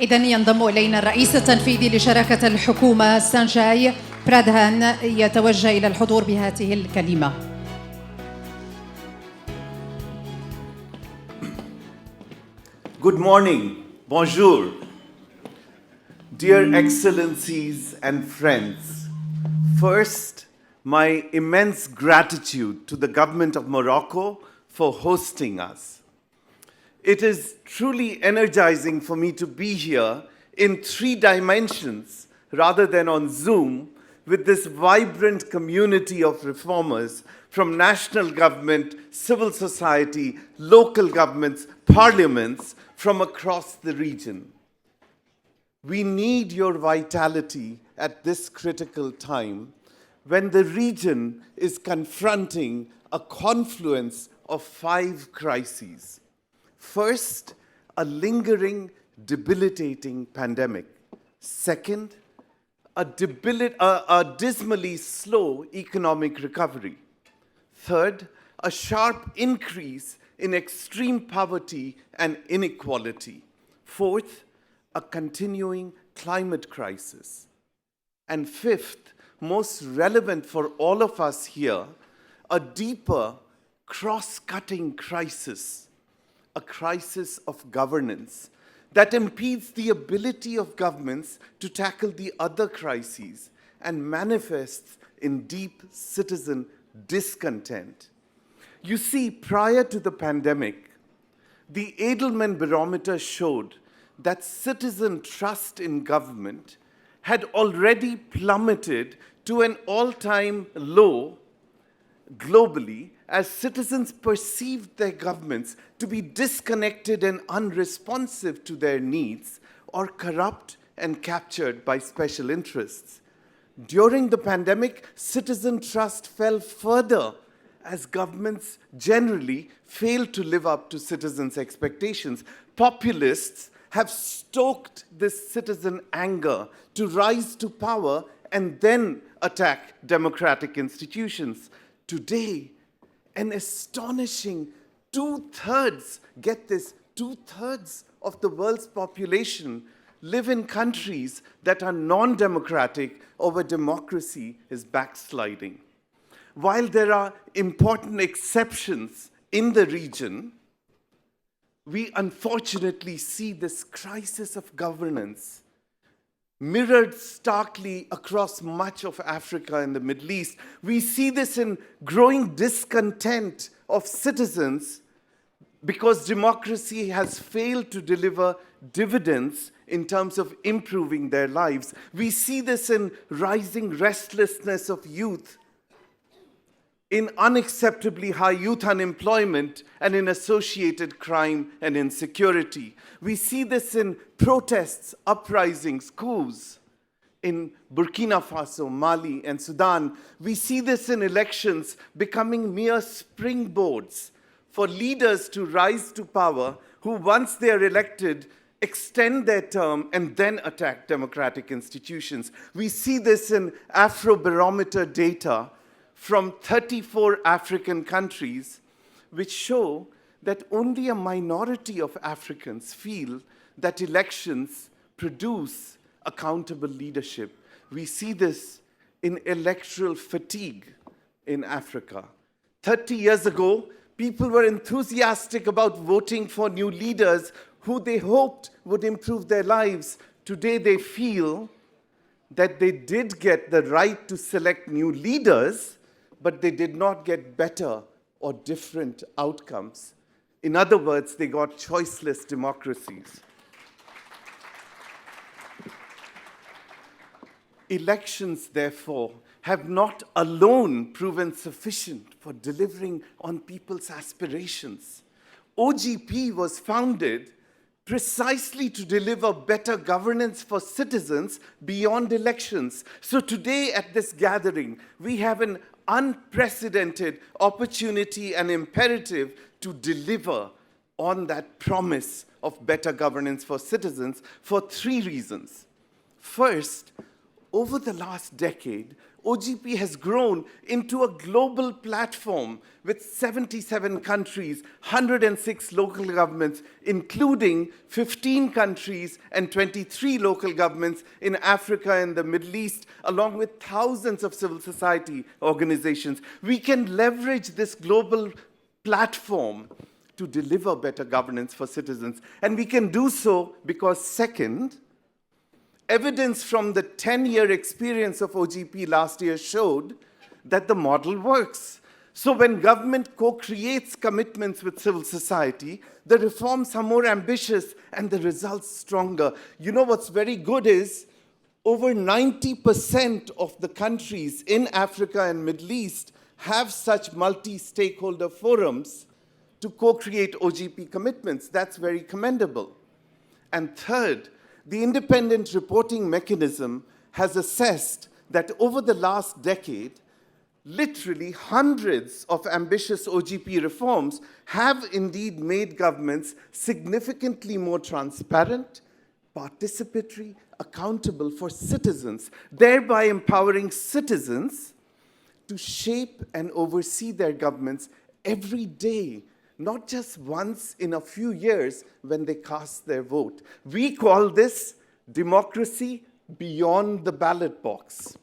إذن ينضم إلينا الرئيس التنفيذي لشراكة الحكومة سانجاي برادهان يتوجه إلى الحضور بهذه الكلمة. Good morning, bonjour, dear excellencies and friends. First, my immense gratitude to the government of Morocco for hosting us. It is truly energizing for me to be here in 3 dimensions rather than on Zoom with this vibrant community of reformers from national government, civil society, local governments, parliaments from across the region. We need your vitality at this critical time when the region is confronting a confluence of 5 crises. First, a lingering, debilitating pandemic. Second, a dismally slow economic recovery. Third, a sharp increase in extreme poverty and inequality. Fourth, a continuing climate crisis. And fifth, most relevant for all of us here, a deeper, cross-cutting crisis, a crisis of governance that impedes the ability of governments to tackle the other crises and manifests in deep citizen discontent. You see, prior to the pandemic, the Edelman Barometer showed that citizen trust in government had already plummeted to an all-time low globally as citizens perceived their governments to be disconnected and unresponsive to their needs or corrupt and captured by special interests. During the pandemic, citizen trust fell further as governments generally failed to live up to citizens' expectations. Populists have stoked this citizen anger to rise to power and then attack democratic institutions. Today, an astonishing 2/3, get this, 2/3 of the world's population live in countries that are non-democratic or where democracy is backsliding. While there are important exceptions in the region, we unfortunately see this crisis of governance mirrored starkly across much of Africa and the Middle East. We see this in growing discontent of citizens because democracy has failed to deliver dividends in terms of improving their lives. We see this in rising restlessness of youth, in unacceptably high youth unemployment, and in associated crime and insecurity. We see this in protests, uprisings, coups in Burkina Faso, Mali, and Sudan. We see this in elections becoming mere springboards for leaders to rise to power who, once they are elected, extend their term and then attack democratic institutions. We see this in Afrobarometer data from 34 African countries, which show that only a minority of Africans feel that elections produce accountable leadership. We see this in electoral fatigue in Africa. 30 years ago, people were enthusiastic about voting for new leaders who they hoped would improve their lives. Today, they feel that they did get the right to select new leaders, but they did not get better or different outcomes. In other words, they got choiceless democracies. Elections, therefore, have not alone proven sufficient for delivering on people's aspirations. OGP was founded precisely to deliver better governance for citizens beyond elections. So today at this gathering, we have an unprecedented opportunity and imperative to deliver on that promise of better governance for citizens for 3 reasons. First, over the last decade, OGP has grown into a global platform with 77 countries, 106 local governments, including 15 countries and 23 local governments in Africa and the Middle East, along with thousands of civil society organizations. We can leverage this global platform to deliver better governance for citizens. And we can do so because, second, evidence from the 10-year experience of OGP last year showed that the model works. So when government co-creates commitments with civil society, the reforms are more ambitious and the results stronger. You know what's very good is over 90% of the countries in Africa and Middle East have such multi-stakeholder forums to co-create OGP commitments. That's very commendable. And third, the independent reporting mechanism has assessed that over the last decade, literally hundreds of ambitious OGP reforms have indeed made governments significantly more transparent, participatory, accountable for citizens, thereby empowering citizens to shape and oversee their governments every day, not just once in a few years when they cast their vote. We call this democracy beyond the ballot box.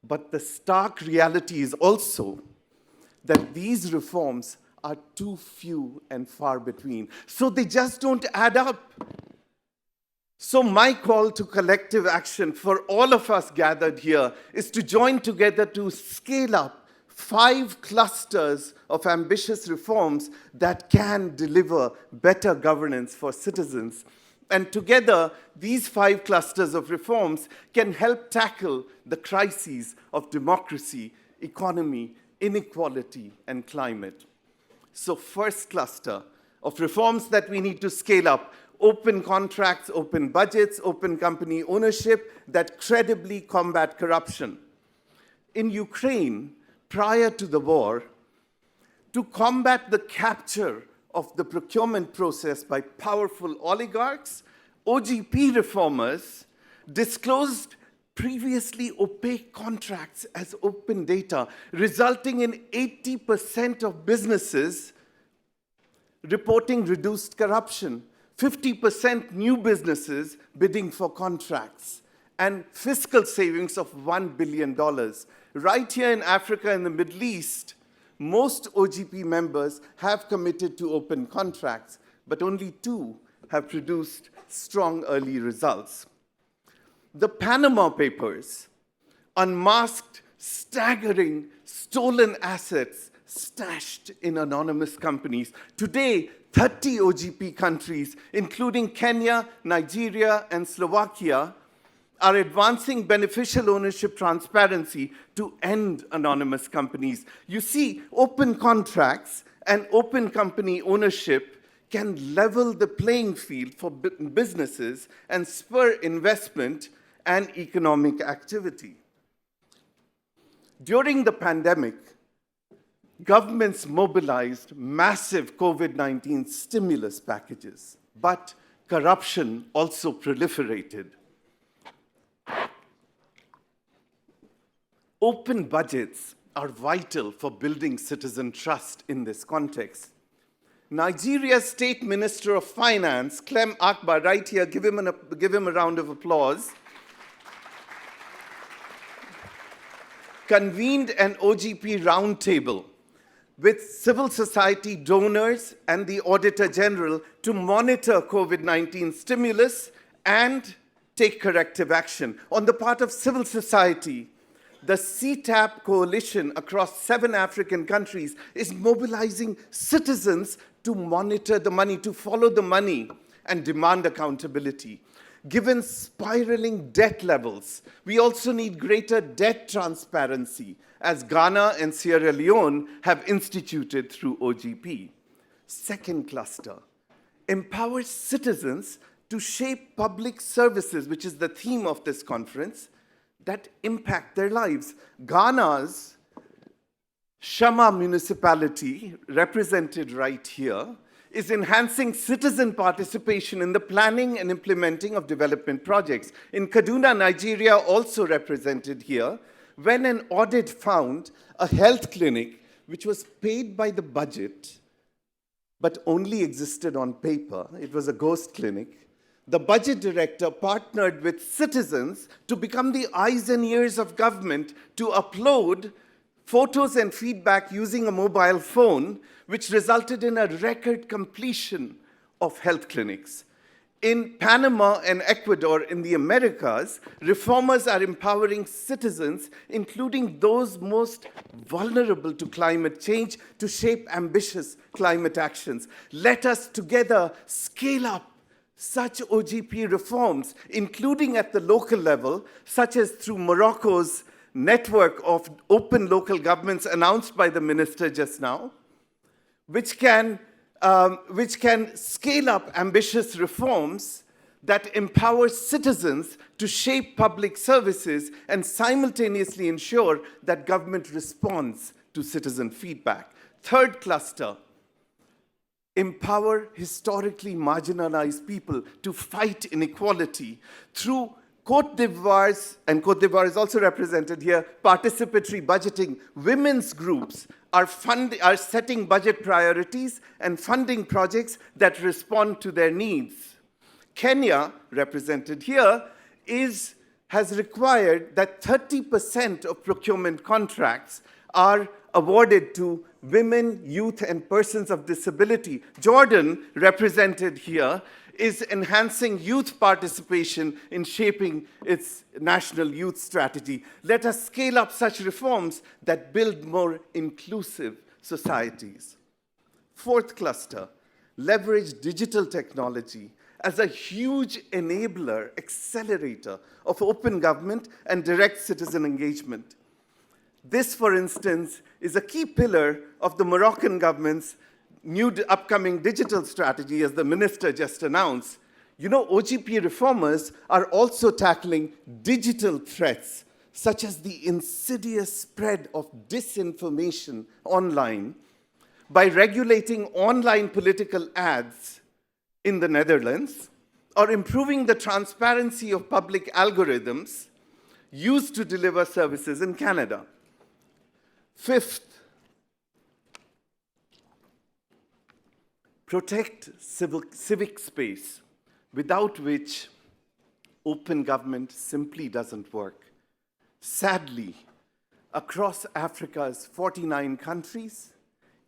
But the stark reality is also that these reforms are too few and far between. So they just don't add up. So my call to collective action for all of us gathered here is to join together to scale up 5 clusters of ambitious reforms that can deliver better governance for citizens. And together, these 5 clusters of reforms can help tackle the crises of democracy, economy, inequality, and climate. So first cluster of reforms that we need to scale up: open contracts, open budgets, open company ownership that credibly combat corruption. In Ukraine, prior to the war, to combat the capture of the procurement process by powerful oligarchs, OGP reformers disclosed previously opaque contracts as open data, resulting in 80% of businesses reporting reduced corruption, 50% new businesses bidding for contracts, and fiscal savings of $1 billion. Right here in Africa and the Middle East, most OGP members have committed to open contracts, but only 2 have produced strong early results. The Panama Papers unmasked staggering stolen assets stashed in anonymous companies. Today, 30 OGP countries, including Kenya, Nigeria, and Slovakia, are advancing beneficial ownership transparency to end anonymous companies. You see, open contracts and open company ownership can level the playing field for businesses and spur investment and economic activity. During the pandemic, governments mobilized massive COVID-19 stimulus packages, but corruption also proliferated. Open budgets are vital for building citizen trust in this context. Nigeria's State Minister of Finance, Clem Akbar, right here, give him a round of applause, convened an OGP roundtable with civil society donors and the Auditor General to monitor COVID-19 stimulus and take corrective action. On the part of civil society, the CTAP coalition across 7 African countries is mobilizing citizens to monitor the money, to follow the money, and demand accountability. Given spiraling debt levels, we also need greater debt transparency, as Ghana and Sierra Leone have instituted through OGP. Second cluster, empower citizens to shape public services, which is the theme of this conference, that impact their lives. Ghana's Shama municipality, represented right here, is enhancing citizen participation in the planning and implementing of development projects. In Kaduna, Nigeria, also represented here, when an audit found a health clinic which was paid by the budget but only existed on paper. It was a ghost clinic. The budget director partnered with citizens to become the eyes and ears of government to upload photos and feedback using a mobile phone, which resulted in a record completion of health clinics. In Panama and Ecuador in the Americas, reformers are empowering citizens, including those most vulnerable to climate change, to shape ambitious climate actions. Let us together scale up such OGP reforms, including at the local level, such as through Morocco's network of open local governments announced by the minister just now, which can scale up ambitious reforms that empower citizens to shape public services and simultaneously ensure that government responds to citizen feedback. Third cluster, empower historically marginalized people to fight inequality through Côte d'Ivoire's, and Côte d'Ivoire is also represented here, participatory budgeting. Women's groups are setting budget priorities and funding projects that respond to their needs. Kenya, represented here, has required that 30% of procurement contracts are awarded to women, youth, and persons of disability. Jordan, represented here, is enhancing youth participation in shaping its national youth strategy. Let us scale up such reforms that build more inclusive societies. Fourth cluster, leverage digital technology as a huge enabler, accelerator of open government and direct citizen engagement. This, for instance, is a key pillar of the Moroccan government's new upcoming digital strategy, as the minister just announced. You know, OGP reformers are also tackling digital threats, such as the insidious spread of disinformation online, by regulating online political ads in the Netherlands, or improving the transparency of public algorithms used to deliver services in Canada. Fifth, protect civic space, without which open government simply doesn't work. Sadly, across Africa's 49 countries,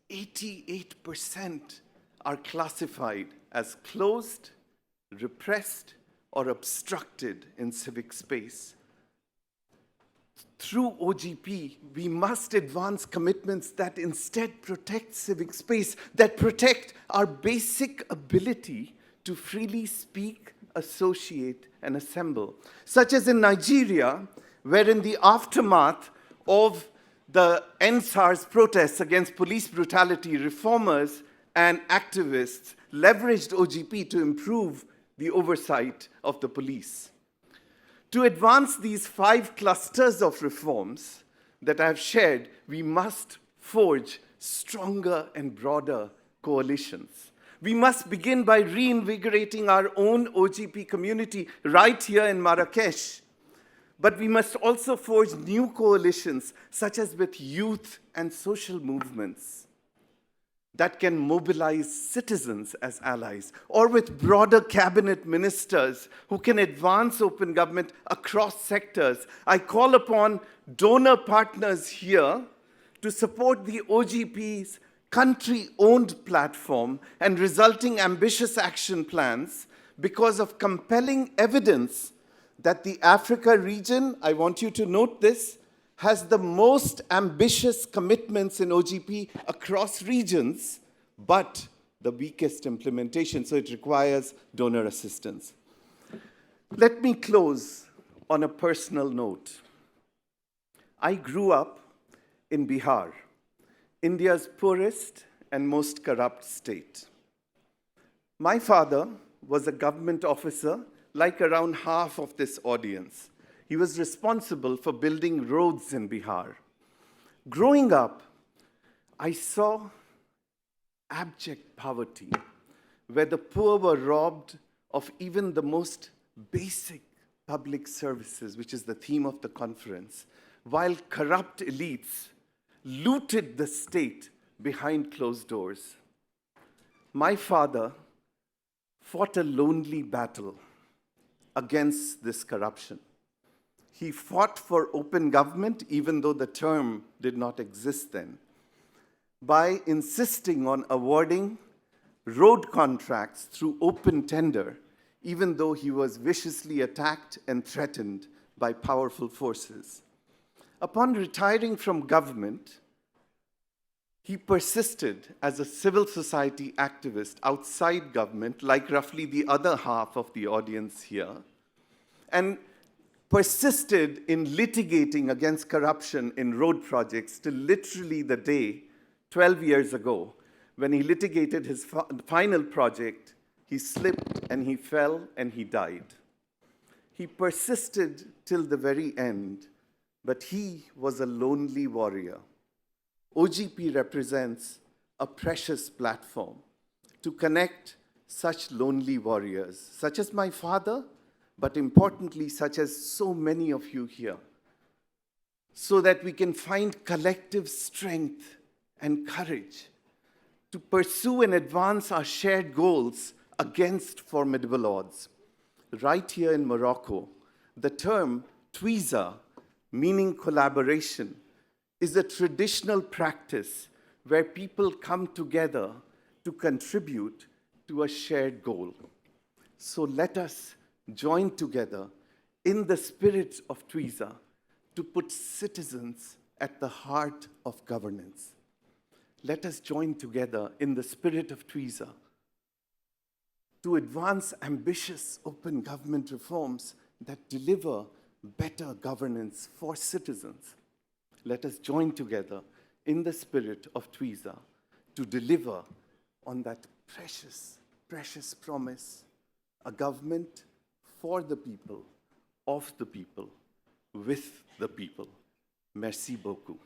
88% are classified as closed, repressed, or obstructed in civic space. Through OGP, we must advance commitments that instead protect civic space, that protect our basic ability to freely speak, associate, and assemble. Such as in Nigeria, where in the aftermath of the NSARS protests against police brutality, reformers and activists leveraged OGP to improve the oversight of the police. To advance these 5 clusters of reforms that I've shared, we must forge stronger and broader coalitions. We must begin by reinvigorating our own OGP community right here in Marrakech. But we must also forge new coalitions, such as with youth and social movements, that can mobilize citizens as allies, or with broader cabinet ministers who can advance open government across sectors. I call upon donor partners here to support the OGP's country-owned platform and resulting ambitious action plans because of compelling evidence that the Africa region, I want you to note this, has the most ambitious commitments in OGP across regions, but the weakest implementation, so it requires donor assistance. Let me close on a personal note. I grew up in Bihar, India's poorest and most corrupt state. My father was a government officer, like around half of this audience. He was responsible for building roads in Bihar. Growing up, I saw abject poverty, where the poor were robbed of even the most basic public services, which is the theme of the conference, while corrupt elites looted the state behind closed doors. My father fought a lonely battle against this corruption. He fought for open government, even though the term did not exist then, by insisting on awarding road contracts through open tender, even though he was viciously attacked and threatened by powerful forces. Upon retiring from government, he persisted as a civil society activist outside government, like roughly the other half of the audience here, and persisted in litigating against corruption in road projects till literally the day, 12 years ago, when he litigated his final project, he slipped and he fell and he died. He persisted till the very end, but he was a lonely warrior. OGP represents a precious platform to connect such lonely warriors, such as my father, but importantly, such as so many of you here, so that we can find collective strength and courage to pursue and advance our shared goals against formidable odds. Right here in Morocco, the term twiza, meaning collaboration, is a traditional practice where people come together to contribute to a shared goal. So let us join together in the spirit of twiza to put citizens at the heart of governance. Let us join together in the spirit of twiza to advance ambitious open government reforms that deliver better governance for citizens. Let us join together in the spirit of twiza to deliver on that precious, precious promise, a government for the people, of the people, with the people. Merci beaucoup.